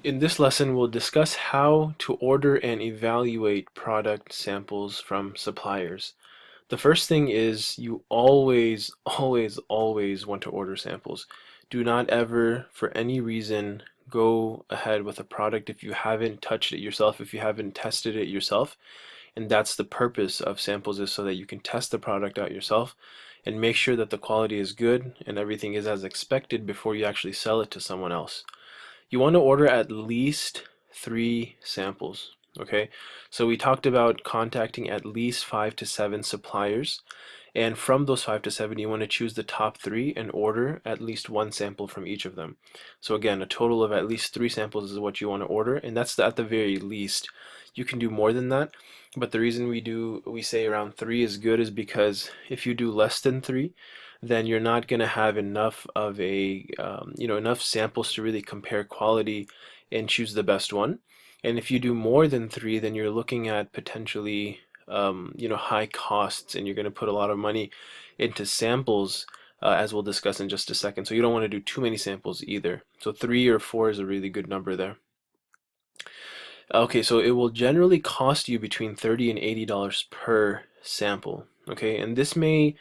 In this lesson, we'll discuss how to order and evaluate product samples from suppliers. The first thing is you always want to order samples. Do not ever, for any reason, go ahead with a product if you haven't touched it yourself, if you haven't tested it yourself. And that's the purpose of samples, is so that you can test the product out yourself and make sure that the quality is good and everything is as expected before you actually sell it to someone else. You want to order at least 3 samples. Okay, so we talked about contacting at least 5 to 7 suppliers, and from those 5 to 7 you want to choose the top 3 and order at least 1 sample from each of them. So again, a total of at least 3 samples is what you want to order, and that's at the very least. You can do more than that, but the reason we say around 3 is good is because if you do less than 3, then you're not going to have enough of a enough samples to really compare quality and choose the best one. And if you do more than 3, then you're looking at potentially high costs, and you're going to put a lot of money into samples, as we'll discuss in just a second. So you don't want to do too many samples either. So 3 or 4 is a really good number there. Okay, so it will generally cost you between $30 and $80 per sample. Okay, and this may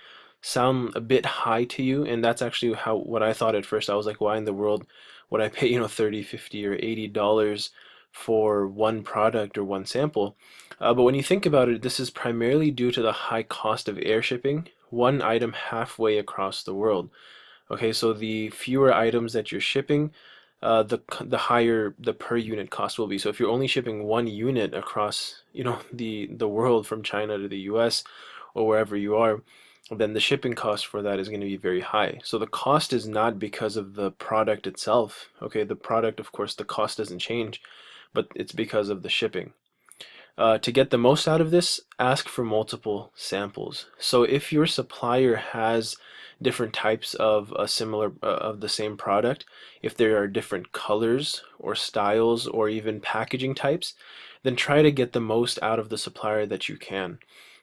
sound a bit high to you, and that's actually what I thought at first. I was like, why in the world would I pay, 30, 50, or $80 for one product or one sample? But when you think about it, this is primarily due to the high cost of air shipping one item halfway across the world. Okay, so the fewer items that you're shipping, the higher the per unit cost will be. So if you're only shipping 1 unit across, the world from China to the US or wherever you are, then the shipping cost for that is going to be very high. So the cost is not because of the product itself. Okay, the product, of course, the cost doesn't change, but it's because of the shipping. To get the most out of this, ask for multiple samples. So if your supplier has different types of a similar of the same product, if there are different colors or styles or even packaging types, then try to get the most out of the supplier that you can.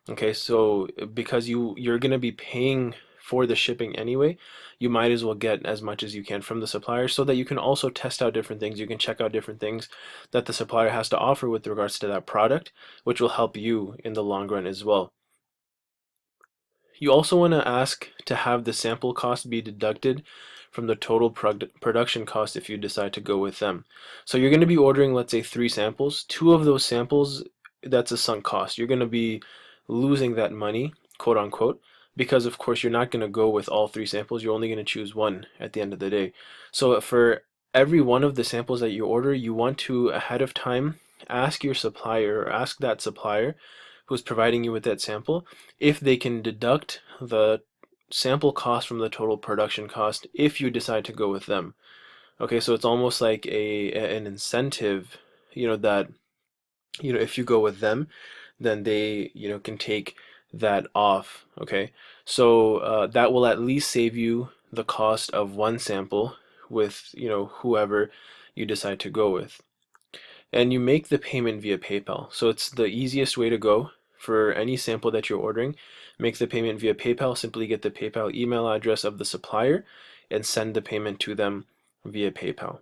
Okay, so because you're going to be paying for the shipping anyway, you might as well get as much as you can from the supplier, so that you can also test out different things. You can check out different things that the supplier has to offer with regards to that product, which will help you in the long run as well. You also want to ask to have the sample cost be deducted from the total production cost if you decide to go with them. So you're going to be ordering, let's say, 3 samples. 2 of those samples, that's a sunk cost. You're going to be losing that money, quote unquote, because of course you're not going to go with all 3 samples. You're only going to choose one at the end of the day. So for every one of the samples that you order, you want to, ahead of time, ask your supplier, or ask that supplier who's providing you with that sample, if they can deduct the sample cost from the total production cost if you decide to go with them. Okay, so it's almost like an incentive, that if you go with them, then they can take that off. Okay, so that will at least save you the cost of 1 sample with whoever you decide to go with. And you make the payment via PayPal. So it's the easiest way to go for any sample that you're ordering. Make the payment via PayPal. Simply get the PayPal email address of the supplier and send the payment to them via PayPal.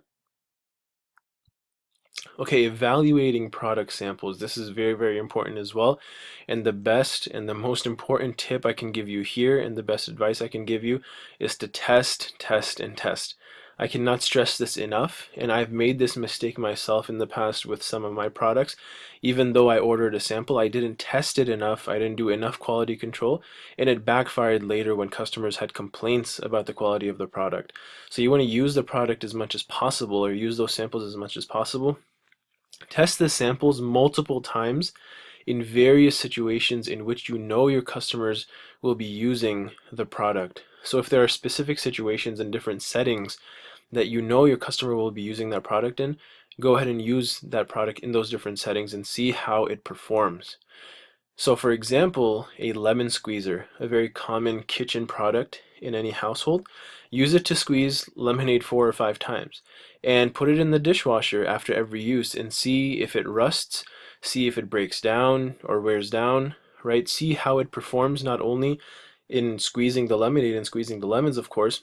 Okay, evaluating product samples. This is very, very important as well. And the best and the most important tip I can give you here, and the best advice I can give you, is to test, test, and test. I cannot stress this enough, and I've made this mistake myself in the past with some of my products. Even though I ordered a sample, I didn't test it enough, I didn't do enough quality control, and it backfired later when customers had complaints about the quality of the product. So you want to use the product as much as possible, or use those samples as much as possible. Test the samples multiple times in various situations in which your customers will be using the product. So if there are specific situations and different settings that your customer will be using that product in, go ahead and use that product in those different settings and see how it performs. So for example, a lemon squeezer, a very common kitchen product in any household, use it to squeeze lemonade 4 or 5 times and put it in the dishwasher after every use and see if it rusts, see if it breaks down or wears down, right? See how it performs, not only in squeezing the lemonade and squeezing the lemons, of course,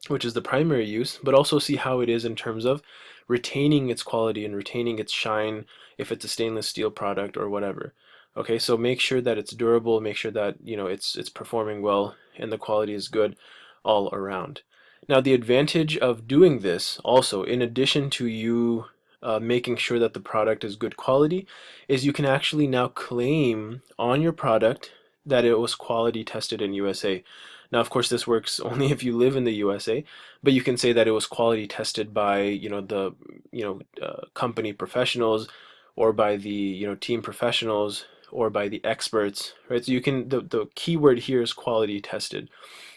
which is the primary use, but also see how it is in terms of retaining its quality and retaining its shine if it's a stainless steel product or whatever. Okay, so make sure that it's durable, make sure that, it's performing well and the quality is good all around. Now, the advantage of doing this also, in addition to you making sure that the product is good quality, is you can actually now claim on your product that it was quality tested in USA. Now, of course, this works only if you live in the USA, but you can say that it was quality tested by, the, company professionals, or by the, team professionals, or by the experts, right? So you can, the key word here is quality tested.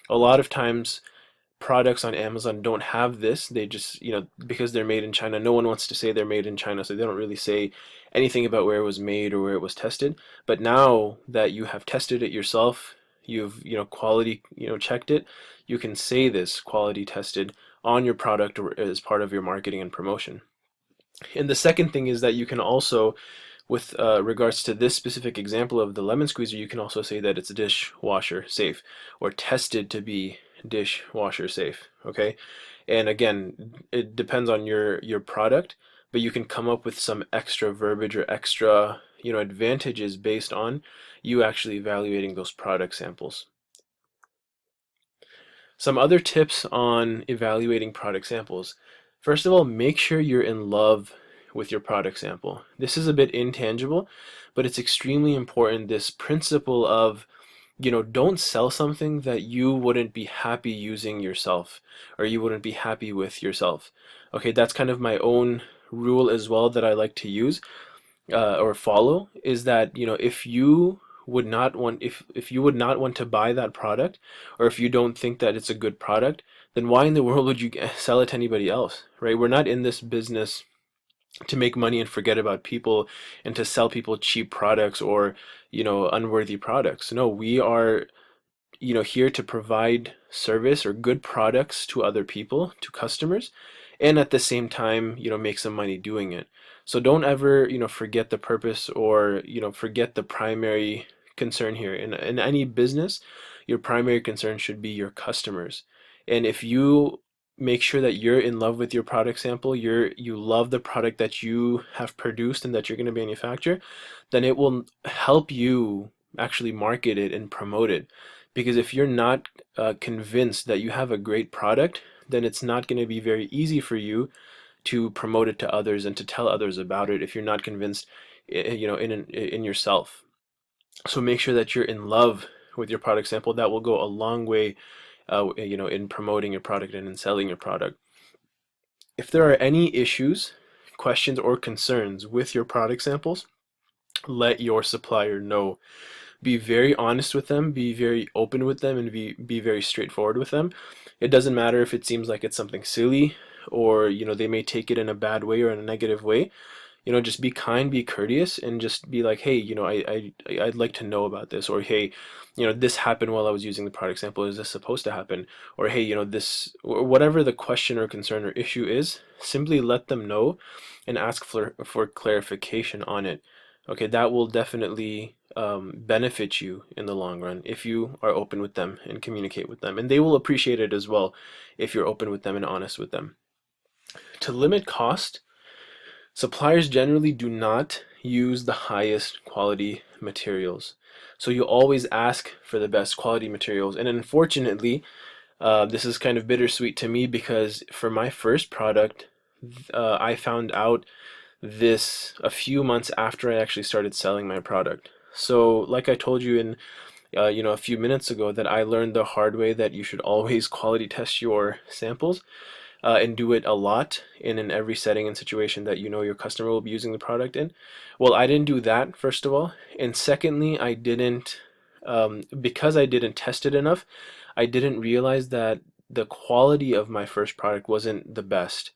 A lot of times products on Amazon don't have this. They just, because they're made in China, no one wants to say they're made in China, so they don't really say anything about where it was made or where it was tested. But now that you have tested it yourself, you've, quality, checked it, you can say this quality tested on your product or as part of your marketing and promotion. And the second thing is that you can also, with regards to this specific example of the lemon squeezer, you can also say that it's dishwasher safe or tested to be dishwasher safe. Okay, and again, it depends on your product, but you can come up with some extra verbiage or extra, advantages based on you actually evaluating those product samples. Some other tips on evaluating product samples. First of all, make sure you're in love with your product sample. This is a bit intangible, but it's extremely important. This principle of, don't sell something that you wouldn't be happy using yourself, or you wouldn't be happy with yourself. Okay, that's kind of my own rule as well that I like to use or follow, is that, if you would not want, if you would not want to buy that product, or if you don't think that it's a good product, then why in the world would you sell it to anybody else, right? We're not in this business to make money and forget about people and to sell people cheap products or, unworthy products. No, we are, here to provide service or good products to other people, to customers, and at the same time, make some money doing it. So don't ever, forget the purpose, or, forget the primary concern here. In any business, your primary concern should be your customers. And if you make sure that you're in love with your product sample, you love the product that you have produced and that you're going to manufacture, then it will help you actually market it and promote it. Because if you're not convinced that you have a great product, then it's not going to be very easy for you to promote it to others and to tell others about it if you're not convinced, in yourself. So make sure that you're in love with your product sample. That will go a long way, in promoting your product and in selling your product. If there are any issues, questions, or concerns with your product samples, let your supplier know. Be very honest with them, be very open with them, and be very straightforward with them. It doesn't matter if it seems like it's something silly, or they may take it in a bad way or in a negative way. Just be kind, be courteous, and just be like, hey, I'd like to know about this, or hey, this happened while I was using the product sample. Is this supposed to happen? Or hey, this, or whatever the question or concern or issue is, simply let them know and ask for clarification on it. Okay, that will definitely benefit you in the long run if you are open with them and communicate with them. And they will appreciate it as well if you're open with them and honest with them. To limit cost, suppliers generally do not use the highest quality materials. So you always ask for the best quality materials. And unfortunately, this is kind of bittersweet to me, because for my first product, I found out this a few months after I actually started selling my product. So like I told you in a few minutes ago, that I learned the hard way that you should always quality test your samples, and do it a lot and in every setting and situation that your customer will be using the product in. Well, I didn't do that, first of all. And secondly, I didn't, because I didn't test it enough, I didn't realize that the quality of my first product wasn't the best.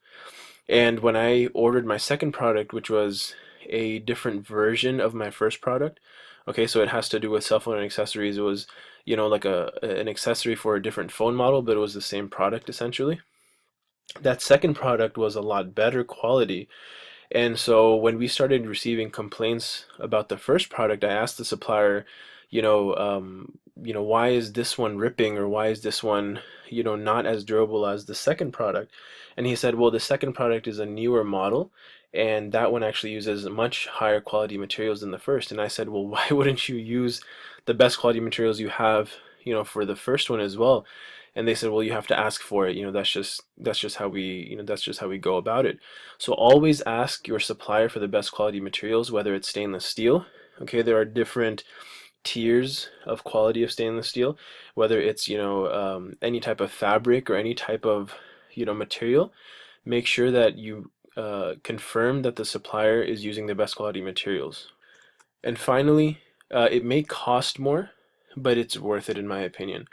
And when I ordered my second product, which was a different version of my first product, okay, so it has to do with cell phone and accessories. It was, like an accessory for a different phone model, but it was the same product essentially. That second product was a lot better quality. And so when we started receiving complaints about the first product, I asked the supplier, why is this one ripping, or why is this one, not as durable as the second product? And he said, well, the second product is a newer model, and that one actually uses much higher quality materials than the first. And I said, well, why wouldn't you use the best quality materials you have, for the first one as well? And they said, well, you have to ask for it. That's just how we go about it. So always ask your supplier for the best quality materials, whether it's stainless steel. Okay, there are different tiers of quality of stainless steel, whether it's any type of fabric or any type of material. Make sure that you confirm that the supplier is using the best quality materials. And finally, it may cost more, but it's worth it in my opinion.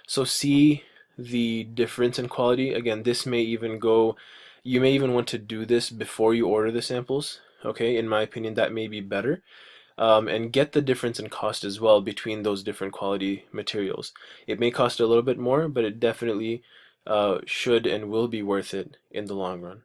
So see the difference in quality. Again, this may even go, you may even want to do this before you order the samples. Okay, in my opinion, that may be better. And get the difference in cost as well between those different quality materials. It may cost a little bit more, but it definitely should and will be worth it in the long run.